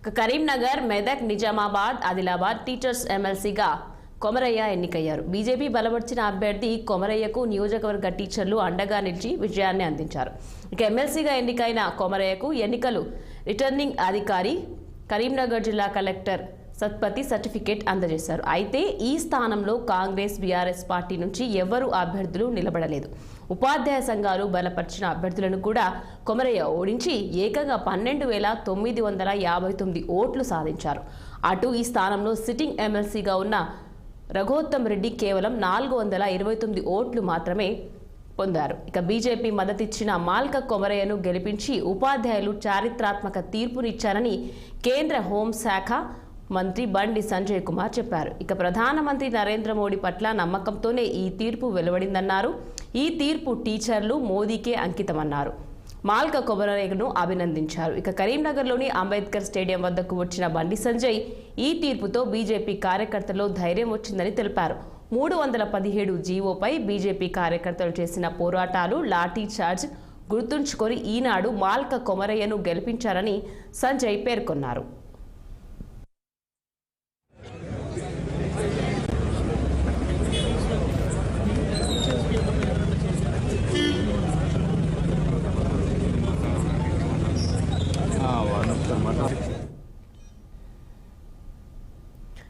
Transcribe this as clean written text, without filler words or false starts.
Karimnagar, Medak, Nizamabad, Adilabad teachers ఎమ్మెల్సీగా కొమరయ్య ఎన్నికయ్యారు. BJP బలపరిచిన అభ్యర్థి కొమరయ్యకు నియోజకవర్గ టీచర్లు అండగా నిలిచి విజయాన్ని అందించారు. ఇక ఎమ్మెల్సీగా ఎన్నికైన కొమరయ్యకు ఎన్నికలు రిటర్నింగ్ అధికారి కరీంనగర్ జిల్లా కలెక్టర్ సత్పతి సర్టిఫికేట్ అందజేశారు. అయితే ఈ స్థానంలో కాంగ్రెస్, బీఆర్ఎస్ పార్టీ నుంచి ఎవరు అభ్యర్థులు నిలబడలేదు. ఉపాధ్యాయ సంఘాలు బలపరిచిన అభ్యర్థులను కూడా కొమరయ్య ఓడించి ఏకంగా 12,959 ఓట్లు సాధించారు. అటు ఈ స్థానంలో సిట్టింగ్ ఎమ్మెల్సీగా ఉన్న రఘోత్తమ్ రెడ్డి కేవలం 429 ఓట్లు మాత్రమే పొందారు. ఇక బీజేపీ మద్దతిచ్చిన మాల్క కొమరయ్యను గెలిపించి ఉపాధ్యాయులు చారిత్రాత్మక తీర్పునిచ్చారని కేంద్ర హోంశాఖ మంత్రి బండి సంజయ్ కుమార్ చెప్పారు. ఇక ప్రధానమంత్రి నరేంద్ర మోడీ పట్ల నమ్మకంతోనే ఈ తీర్పు వెలువడిందన్నారు. ఈ తీర్పు టీచర్లు మోదీకే అంకితమన్నారు. మాల్క కొమరయ్యను అభినందించారు. ఇక కరీంనగర్లోని అంబేద్కర్ స్టేడియం వద్దకు వచ్చిన బండి సంజయ్ ఈ తీర్పుతో బీజేపీ కార్యకర్తల్లో ధైర్యం వచ్చిందని తెలిపారు. 317 జీవోపై బీజేపీ కార్యకర్తలు చేసిన పోరాటాలు, లాఠీ చార్జ్ గుర్తుంచుకొని ఈనాడు మాల్క కొమరయ్యను గెలిపించారని సంజయ్ పేర్కొన్నారు.